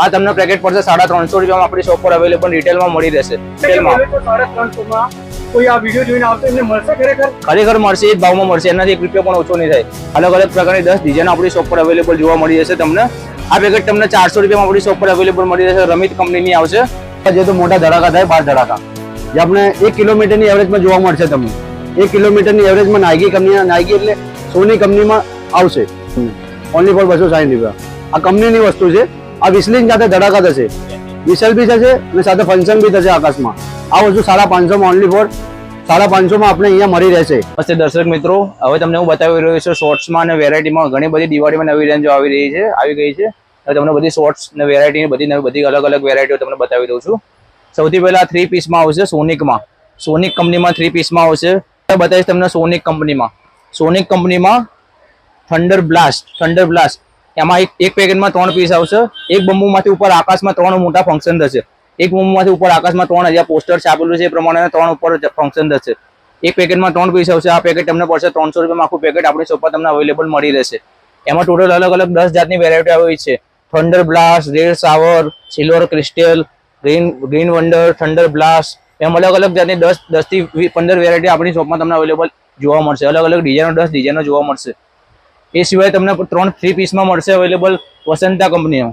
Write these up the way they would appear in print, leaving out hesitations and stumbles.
આ તમને પેકેટ પડશે 350 રૂપિયામાં આપણી શોપ પર અવેલેબલ રિટેલમાં મળી રહેશે. રિટેલમાં 350 કોઈ આ વિડીયો જોઈને આવતો એમને મળશે ખરેખર મળશે, એ જ ભાવમાં મળશે, એનાથી 1 રૂપિયા પણ ઓછો નહીં થાય. અલગ અલગ પ્રકારની 10 ડિઝાઇન આપણી શોપ પર અવેલેબલ જોવા મળી જશે તમને. આ પેકેટ તમને 400 રૂપિયામાં આપણી શોપ પર અવેલેબલ મળી જશે. રમિત કંપનીની આવશે. જે તો મોટા ધડાકા થાય 12 ધડાકા જે આપણે 1 કિલોમીટરની એવરેજમાં જોવા મળશે તમને. 1 કિલોમીટરની એવરેજમાં નાઇકી એટલે સોની કંપનીમાં આવશે ઓનલી ફોર 260 રૂપિયા. આ કંપનીની વસ્તુ છે. આ વિસલિંગ સાથે ધડાકા થશે, વિસલ બી થશે અને સાથે ફંક્શન બી થશે આકાશમાં. આ વસ્તુ 550 ઓનલી ફોર 550 આપણે અહીંયા મળી રહેશે. નમસ્તે દર્શક મિત્રો, હવે તમને હું બતાવી રહ્યો છું શોર્ટ્સમાં અને વેરાયટીમાં ઘણી બધી દિવાળીમાં નવી રેન્જો આવી ગઈ છે. હવે તમને બધી શોર્ટ્સ ને વેરાયટીની બધી અલગ અલગ વેરાયટીઓ તમને બતાવી દઉં છું. સૌથી પહેલા 3 પીસમાં આવશે સોનિકમાં. સોનિક કંપનીમાં 3 પીસમાં આવશે. બતાવીશ તમને સોનિક કંપનીમાં થંડર બ્લાસ્ટ એમાં એક પેકેટમાં 3 પીસ આવશે. એક બંબુમાંથી ઉપર આકાશમાં 3 મોટા ફંક્શન થશે. એક બંબુમાંથી ઉપર આકાશમાં 3 હજાર પોસ્ટર છાપેલું છે એ પ્રમાણે 3 ઉપર ફંક્શન થશે. એક પેકેટમાં 3 પીસ આવશે. આ પેકેટ તમને પડશે 300 રૂપિયામાં. આખું પેકેટ આપણી શોપ પર તમને અવેલેબલ મળી રહેશે. એમાં ટોટલ અલગ અલગ 10 જાતની વેરાયટી આવી છે. Thunder blast, red sour, silver crystal, green wonder, thunder blast, એમ અલગ અલગ જાતની 10 થી 15 વેરાયટી આપણી શોપમાં તમને અવેલેબલ જોવા મળશે. અલગ અલગ ડિઝાઇનો 10 ડિઝાઇનો જોવા મળશે. એ સિવાય તમને 3 પીસમાં મળશે અવેલેબલ વસંતા કંપનીઓ.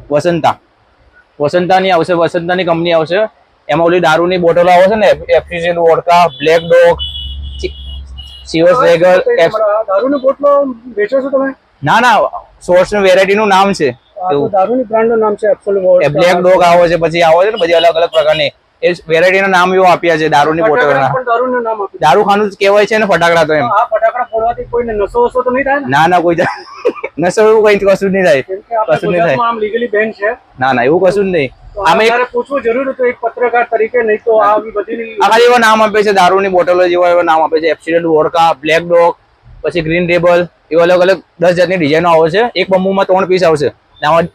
વસંતાની આવશે, વસંતાની કંપની આવશે. એમાં ઓલી દારૂની બોટલો આવે છે ને, એફસીએલ વોડકા, બ્લેક ડોગ, સિવર્સ રેગર. દારૂની બોટલો વેચો છો તમે? ના, સોર્સની વેરાયટીનું નામ છે. દારૂની બ્રાન્ડનું નામ છે એબ્સોલ્યુટ વોડકા. બ્લેક ડોગ આવે છે, પછી આવે છે ને બધી અલગ અલગ પ્રકારની. એ વેરાયટીના નામ એવો આપ્યા છે દારૂની બોટલના. દારૂનું નામ આપ્યું. દારૂ ખાનું કહેવાય છે ને ફટાકડા તો એમ. આ ફટાકડા ફોડવાથી કોઈને નશો તો નહીં થાય ને? ના, કોઈ નશો એવું કઈ કશું જ નહીં થાય. કશું નહીં થાય. આમ લીગલી બેન છે. ના, એવું કશું જ નહીં. આમે પૂછવું જરૂર હતું એક પત્રકાર તરીકે, નહીં તો આ બધી ખાલી એવા નામ આપે છે દારૂની બોટલો જેવા એવા નામ આપે છે. એફસીએલ વોડકા, બ્લેક ડોગ, પછી ગ્રીન ટેબલ, એવા અલગ અલગ 10 જાતની ડિઝાઇનો આવે છે. એક બંબુમાં 3 પીસ આવશે.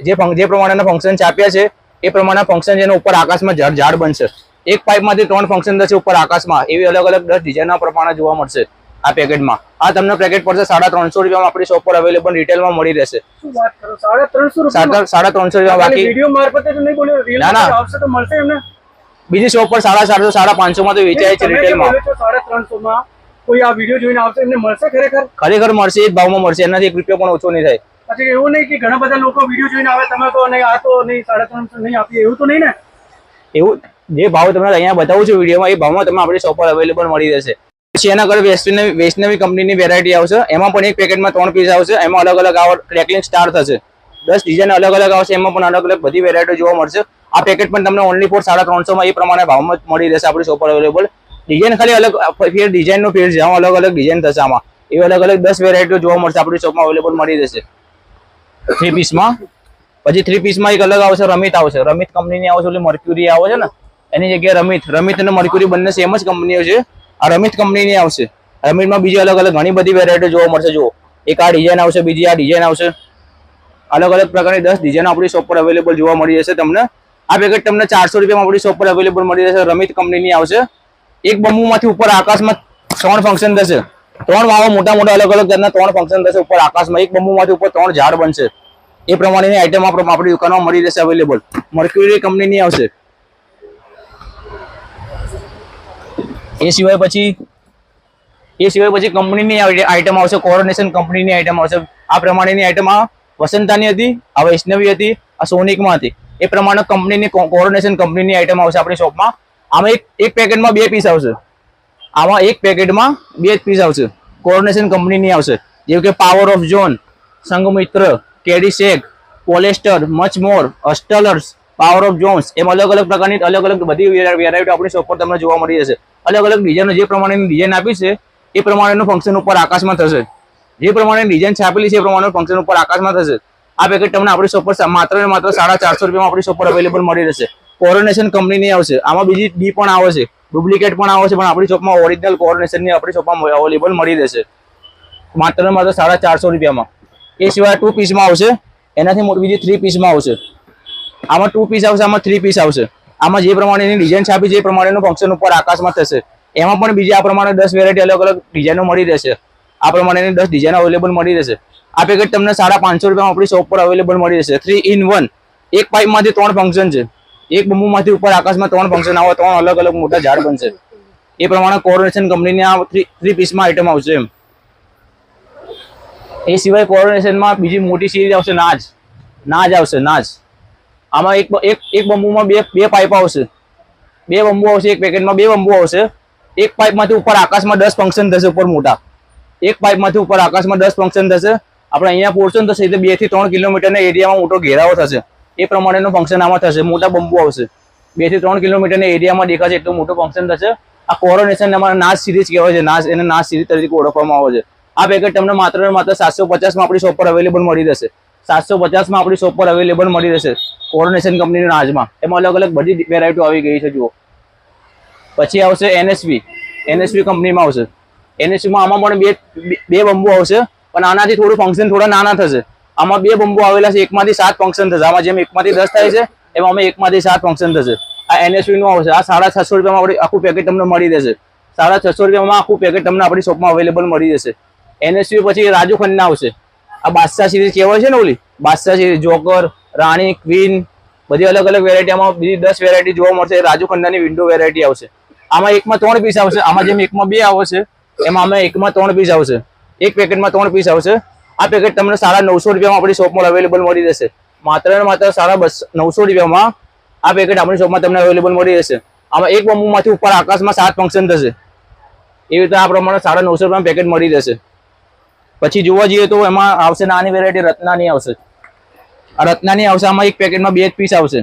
જે પ્રમાણેના ફંક્શન છાપ્યા છે એ પ્રમાણેના ફંક્શન જેનો ઉપર આકાશમાં ઝાડ બનશે. એક પાઇપમાંથી 3 ફંક્શન થશે ઉપર આકાશમાં. એવી અલગ અલગ 10 ડિઝાઇનના પ્રમાણે જોવા મળશે આ પેકેટમાં. આ તમને પેકેટ પડશે 350 રૂપિયામાં આપણી શોપ પર અવેલેબલ રિટેલમાં મળી રહેશે. શું વાત કરો? 350 રૂપિયા? 350 રૂપિયા. બાકી વિડિયો મારફતે તો નહીં બોલ્યો, રીલ આવશે તો મળશે એમને. બીજી શોપ પર 450 550 માં તો વેચાય છે રિટેલમાં. 350 માં કોઈ આ વિડિયો જોઈને આવશે એમને મળશે ખરેખર મળશે, એ જ ભાવમાં મળશે, એનાથી 1 રૂપિયા પણ ઓછો નહીં થાય. પછી એવું નહીં કે ઘણા બધા લોકો વિડિયો જોઈને આવે, તમે તો નહીં, આ તો નહીં, 350 નહીં આપીએ, એવું તો નહીં ને? એવું જે ભાવ તમને અહીંયા બતાવું છું વિડીયોમાં, એ ભાવમાં તમે આપણી શોપ પર અવેલેબલ મળી રહેશે. પછી એના ઘરે વૈષ્ણવી કંપનીની વેરાયટી આવશે. એમાં પણ એક પેકેટમાં 3 પીસ આવશે. એમાં અલગ અલગ ક્રેકલિંગ સ્ટાર થશે. 10 ડિઝાઇન અલગ અલગ આવશે. એમાં પણ અલગ અલગ બધી વેરાયટીઓ જોવા મળશે. આ પેકેટ પણ તમને ઓનલી ફોર 350 માં એ પ્રમાણે ભાવમાં મળી રહેશે આપણી શોપ પર અવેલેબલ. ડિઝાઇન ખાલી અલગ ફેર ડિઝાઇનનો ફેર છે. આમાં અલગ અલગ ડિઝાઇન થશે. આમાં એવી અલગ અલગ 10 વેરાયટીઓ જોવા મળશે આપણી શોપમાં અવેલેબલ મળી રહેશે 3 પીસમાં. પછી 3 પીસમાં એક અલગ આવશે, રમિત આવશે. રમિત કંપનીની આવશે. ઓલી મર્ક્યુરી આવે છે ને, એની જગ્યાએ રમિત અને મર્ક્યુરી બંને સેમ જ કંપનીઓ છે. આ રમિત કંપનીની આવશે. રમિતમાં બીજી અલગ અલગ ઘણી બધી વેરાયટીઓ જોવા મળશે. જો એક આ ડિઝાઇન આવશે, બીજી આ ડિઝાઇન આવશે. અલગ અલગ પ્રકારની 10 ડિઝાઇન આપણી શોપ પર અવેલેબલ જોવા મળી જશે તમને. આ પેકેટ તમને 400 રૂપિયામાં આપણી શોપ પર અવેલેબલ મળી જશે. રમિત કંપનીની આવશે. એક બંબુમાંથી ઉપર આકાશમાં 3 ફંક્શન થશે. 3 વાવા મોટા અલગ અલગ જાતના 3 ફંક્શન થશે ઉપર આકાશમાં. એક બંબુમાંથી ઉપર 3 ઝાડ બનશે. એ પ્રમાણેની આઈટમ આપણી દુકાનમાં મળી રહેશે અવેલેબલ. મર્ક્યુરી કંપનીની આવશે. એ સિવાય પછી કંપનીની આઈટમ આવશે. કોરોનેશન કંપનીની આઈટમ આવશે. આ પ્રમાણેની આઈટમ આ વસંતાની હતી, આ વૈષ્ણવી હતી, આ સોનિકમાં હતી. એ પ્રમાણે કંપનીની કોરોનેશન કંપનીની આઈટમ આવશે આપણી શોપમાં. આમાં એક પેકેટમાં 2 પીસ આવશે. આમાં એક પેકેટમાં 2 પીસ આવશે. કોરોનેશન કંપનીની આવશે. જેવું કે પાવર ઓફ ઝોન, સંઘમિત્ર, કેડીશેક, પોલેસ્ટર, મચ મોર, અસ્ટલર્સ, પાવર ઓફ જોન્સ, એમ અલગ અલગ પ્રકારની અલગ અલગ બધી વેરાયટીઓ આપણી શોપ પર તમને જોવા મળી જશે. અલગ અલગ ડિઝાઇનો જે પ્રમાણેની ડિઝાઇન આપી છે એ પ્રમાણેનું ફંક્શન ઉપર આકાશમાં થશે. જે પ્રમાણે ડિઝાઇન છાપેલી છે એ પ્રમાણેનું ફંક્શન ઉપર આકાશમાં થશે. આ પેકેટ તમને આપણી શોપ પર માત્ર ને માત્ર 450 રૂપિયામાં આપણી શોપ પર અવેલેબલ મળી રહેશે. કોરોનેશન કંપનીની આવશે. આમાં બીજી ડી પણ આવે છે, ડુપ્લિકેટ પણ આવે છે, પણ આપણી શોપમાં ઓરિજિનલ કોરોનેશનની આપણી શોપમાં અવેલેબલ મળી રહેશે માત્ર ને માત્ર 450 રૂપિયામાં. એ સિવાય 2 પીસમાં આવશે. એનાથી મોટી બીજી 3 પીસમાં આવશે. આમાં 2 પીસ આવશે, આમાં 3 પીસ આવશે. આમાં જે પ્રમાણેની ડિઝાઇન છાપી છે એ પ્રમાણેનું ફંક્શન ઉપર આકાશમાં થશે. એમાં પણ બીજી આ પ્રમાણે 10 વેરાયટી અલગ અલગ ડિઝાઇનો મળી રહેશે. આ પ્રમાણેની 10 ડિઝાઇન અવેલેબલ મળી રહેશે. આ પેકેટ તમને 550 રૂપિયામાં આપણી શોપ પર અવેલેબલ મળી રહેશે. 3 in 1 એક પાઇપમાંથી 3 ફંક્શન છે. એક બંબુમાંથી ઉપર આકાશમાં 3 ફંક્શન આવે, 3 અલગ અલગ મોટા ઝાડ બનશે. એ પ્રમાણે કોરોનેશન કંપનીની આ 3 પીસમાં આઈટમ આવશે એમ. એ સિવાય કોરોનેશનમાં બીજી મોટી સિરીઝ આવશે, નાજ આવશે. આમાં એક બંબુમાં બે પાઇપ આવશે. 2 બંબુ આવશે. એક પેકેટમાં 2 બંબુ આવશે. એક પાઇપમાંથી ઉપર આકાશમાં 10 ફંક્શન થશે ઉપર મોટા. એક પાઇપમાંથી ઉપર આકાશમાં 10 ફંક્શન થશે. આપણે અહીંયા પોર્શન થશે એટલે 2 થી 3 કિલોમીટરના એરિયામાં મોટો ઘેરાવો થશે. એ પ્રમાણેનું ફંક્શન આમાં થશે. મોટા બંબુ આવશે. 2 થી 3 કિલોમીટરના એરિયામાં દેખાશે એટલું મોટું ફંક્શન થશે. આ કોરોનેશન અમારા નાજ સિરીઝ કહેવાય છે. એને નાજ સિરીઝ તરીકે ઓળખવામાં આવે છે. આ પેકેટ તમને માત્ર ને માત્ર 750માં આપણી શોપ પર અવેલેબલ મળી જશે. 750માં આપણી શોપ પર અવેલેબલ મળી જશે કોરોનેશન કંપનીના નાજમાં. એમાં અલગ અલગ બધી વેરાયટીઓ આવી ગઈ છે જુઓ. પછી આવશે એનએસવી કંપનીમાં આવશે. એનએસવીમાં આમાં પણ બે બંબુ આવશે, પણ આનાથી થોડું ફંક્શન થોડા નાના થશે. આમાં 2 બંબુ આવેલા છે. એકમાંથી 7 ફંક્શન થશે. આમાં જેમ એકમાંથી 10 થાય છે એમાં અમે એકમાંથી 7 ફંક્શન થશે. આ એનએસવી નું આવશે. આ 650 રૂપિયામાં આપણે આખું પેકેટ તમને મળી જશે. 650 રૂપિયામાં આખું પેકેટ તમને આપણી શોપમાં અવેલેબલ મળી જશે. એનએસવી પછી રાજુ ખન્ના આવશે. આ બાદશાહ સિરીઝ કહેવાય છે ને, ઓલી બાદશાહ સિરીઝ, જોકર, રાણી, ક્વીન, બધી અલગ અલગ વેરાયટીમાં બીજી 10 વેરાયટી જોવા મળશે. રાજુ ખન્નાની વિન્ડો વેરાયટી આવશે. આમાં એકમાં 3 પીસ આવશે. આમાં જેમ એકમાં 2 આવશે એમાં અમે એકમાં 3 પીસ આવશે. એક પેકેટમાં 3 પીસ આવશે. આ પેકેટ તમને 950 રૂપિયામાં આપણી શોપમાં અવેલેબલ મળી જશે. માત્ર ને માત્ર 950 રૂપિયામાં આ પેકેટ આપણી શોપમાં તમને અવેલેબલ મળી જશે. આમાં એક બંબુમાંથી ઉપર આકાશમાં 7 ફંક્શન થશે. એવી રીતે આ પ્રમાણે 950 રૂપિયામાં પેકેટ મળી જશે. પછી જોવા જઈએ તો એમાં આવશે નાની વેરાયટી રત્નાની આવશે. આ રત્નાની આવશે. આમાં એક પેકેટમાં 2 જ પીસ આવશે.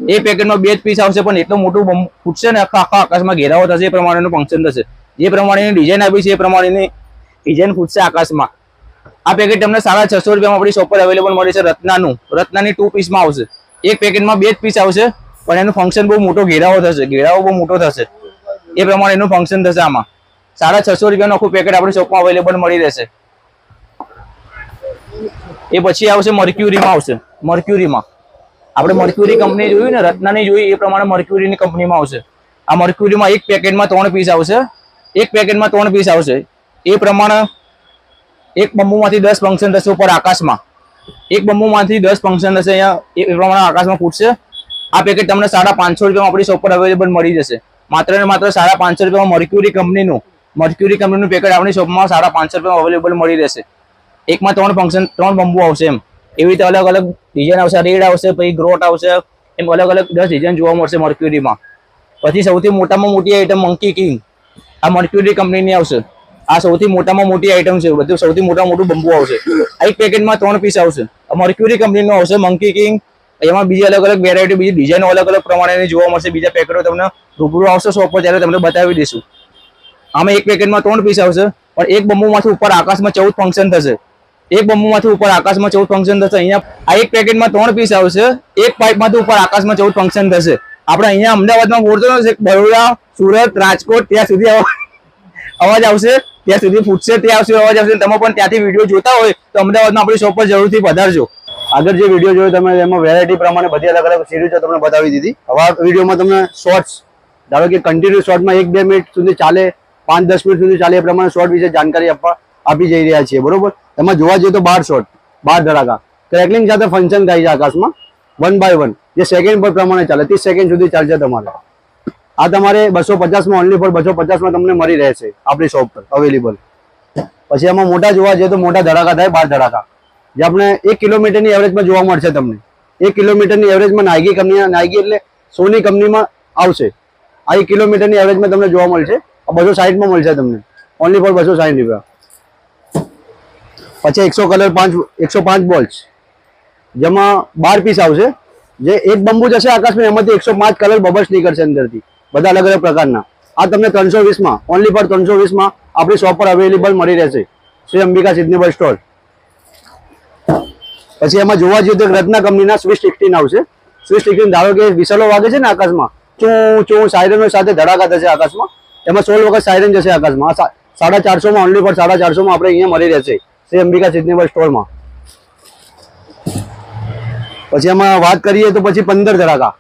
એ પેકેટમાં 2 જ પીસ આવશે, પણ એટલું મોટું ફૂટશે ને આખા આકાશમાં ઘેરાવો થશે. એ પ્રમાણેનું ફંક્શન થશે. જે પ્રમાણેની ડિઝાઇન આપી છે એ પ્રમાણેની ડિઝાઇન ફૂટશે આકાશમાં. આ પેકેટ તમને 650 રૂપિયામાં આપણી શોપ પર અવેલેબલ મળી છે. રત્નાની 2 પીસમાં આવશે. એક પેકેટમાં 2 જ પીસ આવશે, પણ એનું ફંક્શન બહુ મોટો ઘેરાવો થશે. ઘેરાવો બહુ મોટો થશે. એ પ્રમાણે એનું ફંક્શન થશે. આમાં 650 રૂપિયાનું આખું પેકેટ આપણી શોપમાં અવેલેબલ મળી રહેશે. એ પછી આવશે મર્ક્યુરીમાં આવશે. મર્ક્યુરીમાં આપણે મર્ક્યુરી કંપની જોયું ને, રત્નાની જોઈ એ પ્રમાણે મર્ક્યુરીની કંપનીમાં આવશે. આ મર્ક્યુરીમાં એક પેકેટમાં 3 પીસ આવશે. એક પેકેટમાં 3 પીસ આવશે. એ પ્રમાણે એક બંબુમાંથી 10 ફંક્શન થશે ઉપર આકાશમાં. એક બંબુમાંથી 10 ફંક્શન થશે અહીંયા. એ પ્રમાણે આકાશમાં ફૂટશે. આ પેકેટ તમને 550 રૂપિયામાં આપણી શોપ પર અવેલેબલ મળી જશે. માત્ર ને માત્ર 550 રૂપિયામાં મર્ક્યુરી કંપનીનું પેકેટ આપણી શોપમાં 550 રૂપિયામાં અવેલેબલ મળી રહેશે. એકમાં 3 ફંક્શન 3 બંબુ આવશે એમ. એવી રીતે અલગ અલગ ડિઝાઇન આવશે. રેડ આવશે, પછી ગ્રોટ આવશે, એમ અલગ અલગ 10 ડિઝાઇન જોવા મળશે મર્ક્યુરીમાં. પછી સૌથી મોટામાં મોટી આઈટમ મંકી કિંગ આ મર્ક્યુરી કંપનીની આવશે. આ સૌથી મોટામાં મોટી આઈટમ છે. બધું સૌથી મોટું બંબુ આવશે. આ એક પેકેટમાં 3 પીસ આવશે. આ મર્ક્યુરી કંપનીનું આવશે મંકી કિંગ. એમાં બીજી અલગ અલગ વેરાયટી, બીજી ડિઝાઇનો અલગ અલગ પ્રમાણેની જોવા મળશે. બીજા પેકેટો તમને રૂબરૂ આવશે શોપ પર ત્યારે તમને બતાવી દઈશું. આમાં એક પેકેટમાં 3 પીસ આવશે, પણ એક બંબુમાંથી ઉપર આકાશમાં 14 ફંક્શન થશે. એક બંબુમાંથી ઉપર આકાશમાં 14 ફંક્શન થશે. અહીંયા આ એક પેકેટમાં 3 પીસ આવશે. એક પાઇપમાંથી ઉપર આકાશમાં 14 ફંક્શન થશે. આપણે અહીંયા અમદાવાદમાં બોલતો નથી, બરોડા, સુરત, રાજકોટ ત્યાં સુધી અવાજ આવશે. ત્યાં સુધી ફૂટશે, ત્યાં સુધી અવાજ આવશે. તમે પણ ત્યાંથી વિડીયો જોતા હોય તો અમદાવાદમાં આપણી શોપ પર જરૂરથી પધારજો. આગળ જે વિડીયો જોયો તમે એમાં વેરાયટી પ્રમાણે બધી અલગ અલગ સિરીઝો તમને બતાવી દીધી. હવે આ વિડીયોમાં તમને શોર્ટ્સ, ધારો કે કન્ટિન્યુ શોર્ટમાં 1-2 મિનિટ સુધી ચાલે, 5-10 મિનિટ સુધી ચાલે, એ પ્રમાણે શોર્ટ વિશે જાણકારી આપી જઈ રહ્યા છીએ. બરોબર. એમાં જોવા જઈએ તો 12 શોર્ટ, 12 ધડાકા ક્રેકલિંગ સાથે ફંક્શન થાય છે આકાશમાં 1 by 1, જે સેકન્ડ પર પ્રમાણે ચાલે. 30 સેકન્ડ સુધી ચાલશે તમારે. આ તમારે 250માં ઓનલી ફોર 250માં તમને મળી રહેશે આપણી શોપ પર અવેલેબલ. પછી એમાં મોટા જોવા જઈએ તો મોટા ધડાકા થાય 12 ધડાકા, જે આપણે 1 કિલોમીટરની એવરેજમાં જોવા મળશે તમને. 1 કિલોમીટરની એવરેજમાં નાઇકી એટલે સોની કંપનીમાં આવશે. આ 1 કિલોમીટરની એવરેજમાં તમને જોવા મળશે. 260માં મળશે તમને ઓનલી ફોર 260 રૂપિયા. પછી 105 બોલ્સ, જેમાં 12 પીસ આવશે. જે એક બંબુ જશે આકાશમાં, એમાંથી 105 કલર બબલ્સ નીકળશે અંદરથી, બધા અલગ અલગ પ્રકારના. આ તમને 320માં ઓનલી ફોર 320માં આપણી શોપ પર અવેલેબલ મળી રહેશે. Shri Ambika seasonable store. પછી એમાં જોવા જઈએ તો રત્ના કંપનીના સ્વિસ 16 આવશે. સ્વિસ 16 ધારો કે વિસલો વાગે છે ને આકાશમાં, ચું સાયરનો સાથે ધડાકા થશે આકાશમાં. એમાં 16 વખત સાયરન જશે આકાશમાં. 450માં ઓનલી ફોર 450માં આપણે અહીંયા મળી રહેશે શ્રી અંબિકા સિઝનેબલ સ્ટોરમાં. પછી એમાં વાત કરીએ તો પછી 15 ધડાકા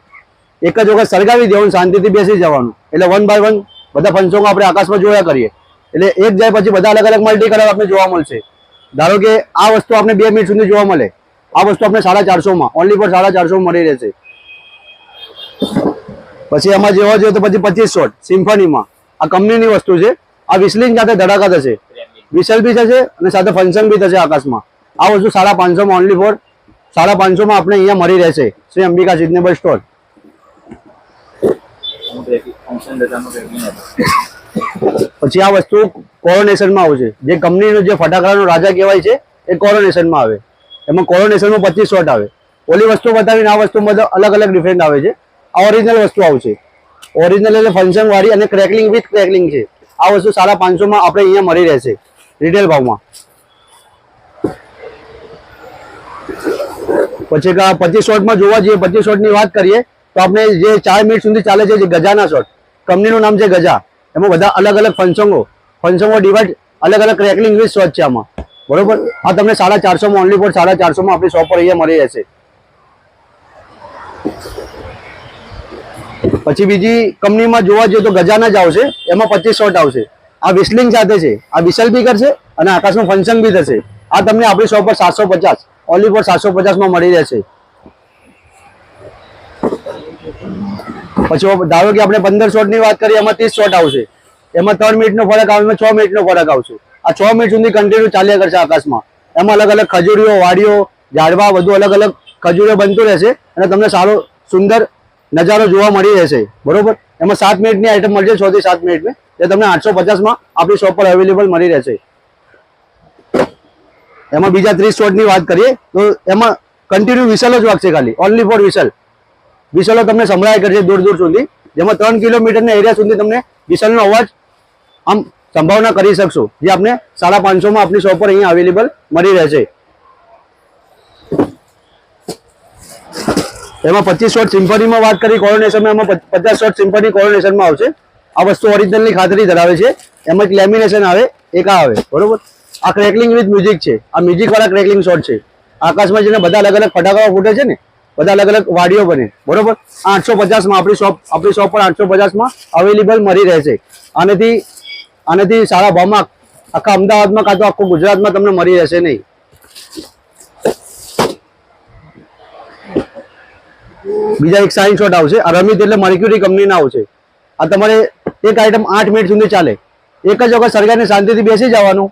એક જ વખત સળગાવી દેવાનું, શાંતિથી બેસી જવાનું. એટલે 1 by 1 બધા પંચોમાં આપણે આકાશમાં જોયા કરીએ. એટલે એક જાય પછી બધા અલગ અલગ મલ્ટી કલર આપણે જોવા મળશે. ધારો કે આ વસ્તુ આપણે 2 મિનિટ સુધી જોવા મળે, આ વસ્તુ આપણે 450 માં ઓનલી ફોર 450 મળી રહેશે. પછી એમાં જેવા જોઈએ તો પછી 25 શોટ સિમ્ફનીમાં આ કંપનીની વસ્તુ છે. આ વિસલિંગ સાથે ધડાકા થશે, વિસલ બી થશે અને સાથે ફંક્શન બી થશે આકાશમાં. આ વસ્તુ 550 માં ઓનલી ફોર 550 માં આપણે અહીંયા મળી રહેશે શ્રી અંબિકા સિઝનેબલ સ્ટોર. પછી આ વસ્તુ કોરોનેશનમાં આવશે, જે કંપનીનો જે ફટાકડાનો રાજા કહેવાય છે એ કોરોનેશનમાં આવે. એમાં કોરોનેશનમાં 25 શોટ આવે. ઓલી વસ્તુ બતાવીને આ વસ્તુ બધા અલગ અલગ ડિફરન્ટ આવે છે. આ ઓરિજિનલ વસ્તુ આવશે. ઓરિજિનલ એટલે ફંક્શન વાળી અને ક્રેકલિંગ વિથ ક્રેકલિંગ છે. આ વસ્તુ 550 માં આપણે અહીંયા મળી રહેશે રિટેલ ભાવમાં. પછી 25 શોટમાં જોવા જઈએ, 25 શોટની વાત કરીએ તો આપણે જે 4 મિનિટ સુધી ચાલે છે જે ગજાના શોટ, કંપનીનું નામ છે ગજા. એમાં બધા અલગ અલગ ફંક્શનો ડિવાઇડ અલગ અલગ ક્રેકલિંગ વિથ શોટ છે આમાં, બરોબર. આ તમને 450 માં ઓનલી ફોર 450 માં આપણી શોપ પર અહીંયા મળી રહેશે. પછી બીજી કંપનીમાં જોવા જઈએ તો ગજાના જ આવશે, એમાં 25 શોટ આવશે. આ વિસલિંગ સાથે છે, આ વિસલ બી કરશે અને આકાશમાં ફંક્શન બી થશે. આ તમને આપણી શોપ પર 750 ઓનલી ફોર 750 માં મળી રહેશે. પછી ધારો કે આપણે 15 શોટની વાત કરીએ, એમાં 30 શોટ આવશે. એમાં 3 મિનિટનો ફરક આવે, એમાં 6 મિનિટનો ફરક આવશે. આ 6 મિનિટ સુધી કન્ટિન્યુ ચાલ્યા કરશે આકાશમાં. એમાં અલગ અલગ ખજૂરીઓ, વાડીઓ, ઝાડવા બધું અલગ અલગ ખજૂરીઓ બનતું રહેશે અને તમને સારો સુંદર નજારો જોવા મળી રહેશે, બરોબર. એમાં 7 મિનિટની આઈટમ મળશે, 6 થી 7 મિનિટમાં, જે તમને 850 માં આપણી શોપ પર અવેલેબલ મળી રહેશે. એમાં બીજા 30 શોટની વાત કરીએ તો એમાં કન્ટિન્યુ વિસલ જ વાગશે, ખાલી ઓનલી ફોર વિસલો તમને સંભળાય કરશે દૂર દૂર સુધી. જેમાં 3 કિલોમીટરના એરિયા સુધી તમને વિસલનો અવાજ આમ સંભાવના કરી શકશો, જે આપણે 550 માં આપણી શોપ પર અહીંયા અવેલેબલ મળી રહેશે. એમાં 25 શોટ સિમ્ફનીમાં વાત કરી કોરોનેશનમાં, એમાં 50 શોટ સિમ્ફની કોરોનેશનમાં આવશે. આ વસ્તુ ઓરિજિનલની ખાતરી ધરાવે છે. એમાં એક લેમિનેશન આવે, એક આ આવે, બરોબર. આ ક્રેકલિંગ વિથ મ્યુઝિક છે, આ મ્યુઝિક વાળા ક્રેકલિંગ શોટ છે. આકાશમાં જેને બધા અલગ અલગ ફટાકડા ફૂટે છે ને, બધા અલગ અલગ વાડીઓ બને, બરોબર. આ 850 માં આપણી શોપ પર 850 માં અવેલેબલ મળી રહેશે. આનાથી સારા ભાવમાં આખા અમદાવાદમાં કાં તો આખું ગુજરાતમાં તમને મળી રહેશે નહીં. બીજા એક સાઇન શોટ આવશે. આ રમિત એટલે મર્ક્યુરી કંપનીના આવશે. આ તમારે એક આઈટમ 8 મિનિટ સુધી ચાલે. એક જ વખત સળગાઈને શાંતિથી બેસી જવાનું,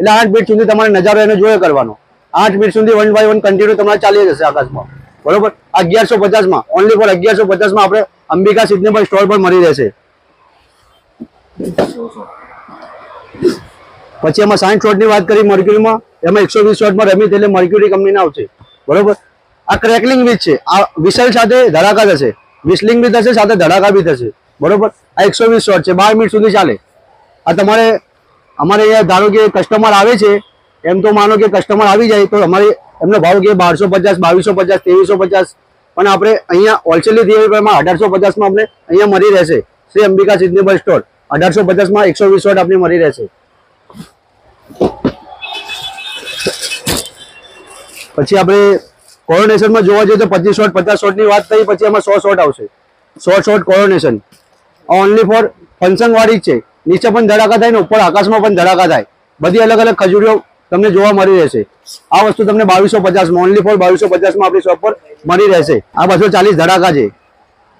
એટલે 8 મિનિટ સુધી તમારે નજારો એને જોયો કરવાનો. 8 મિનિટ સુધી 1 બાય 1 કન્ટિન્યુ તમારે ચાલી જશે આકાશમાં, બરોબર. આ 1150 માં ઓનલી ફોર 1150 માં આપણે અંબિકા સિઝનેબલ સ્ટોર પર મળી રહેશે. પછી એમાં 60 શોટની વાત કરી મર્ક્યુરીમાં, એમાં 120 શોટમાં રમિત એટલે મર્ક્યુરી કંપનીના આવશે, બરોબર. આ ક્રેકલિંગ વિથ છે, આ વિસલ સાથે ધડાકા થશે, વિસલિંગ બી થશે સાથે ધડાકા બી થશે, બરોબર. આ 120 શોટ છે, 12 મિનિટ સુધી ચાલે. આ તમારે અમારે અહીંયા ધારો કે કસ્ટમર આવે છે, એમ તો માનો કે કસ્ટમર આવી જાય તો અમારે એમનો ભાવ કે 1250, 2250, 2350, પણ આપણે અહીંયા હોલસેલની થિયેટરમાં 1850 માં આપણે અહીંયા મળી રહેશે શ્રી અંબિકા સિઝનેબલ સ્ટોર. 1850 માં 120 શોટ આપને મળી રહેશે. પછી આપણે કોરોનેશનમાં જોવા જઈએ તો 25 શોટ 50 શોટની વાત થઈ. પછી એમાં 100 શોટ આવશે, 100 shot coronation. Only for function વાળી જ છે. નીચે પણ ધડાકા થાય ને ઉપર આકાશમાં પણ ધડાકા થાય. બધી અલગ અલગ ખજૂરીઓ તમને જોવા મળી રહેશે. આ વસ્તુ તમને 2250 માં ઓનલી ફોર 2250 માં આપણી શોપ પર મળી રહેશે. આ 240 ધડાકા છે,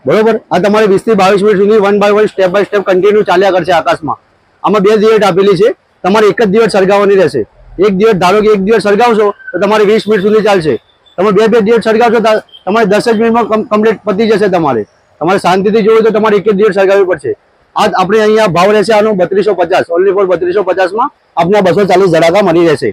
બરોબર. આ તમારે 20 થી 22 મિનિટ સુધી 1 by 1 step by step continue ચાલ્યા કરશે આકાશમાં. આમાં 2 દિવેટ આપેલી છે, તમારે એક જ દિવેટ સળગાવવાની રહેશે. એક દિવેટ ધારો કે એક દિવેટ સળગાવશો તો તમારે 20 મિનિટ સુધી ચાલશે. તમે 2 દિવેટ સળગાવશો તમારે 10 જ મિનિટમાં કમ્પ્લીટ પતી જશે. તમારે શાંતિથી જોવું તો તમારે એક જ દિવેટ સળગાવવી પડશે. આ આપણે અહીંયા ભાવ રહેશે આનો 3250 ઓનલી ફોર 3250 માં આપણે 240 ધડાકા મળી રહેશે.